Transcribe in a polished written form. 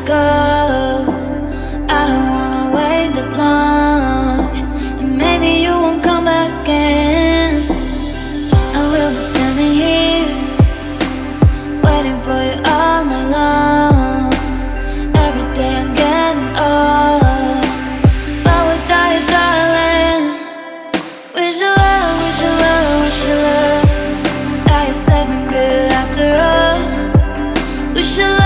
go. I don't wanna wait that long, and maybe you won't come back again. I will be standing here, waiting for you all night long. Every day I'm getting old, but without you, darling, wish you love, wish you love, wish you love. Now you're safe and good after all. Wish you love.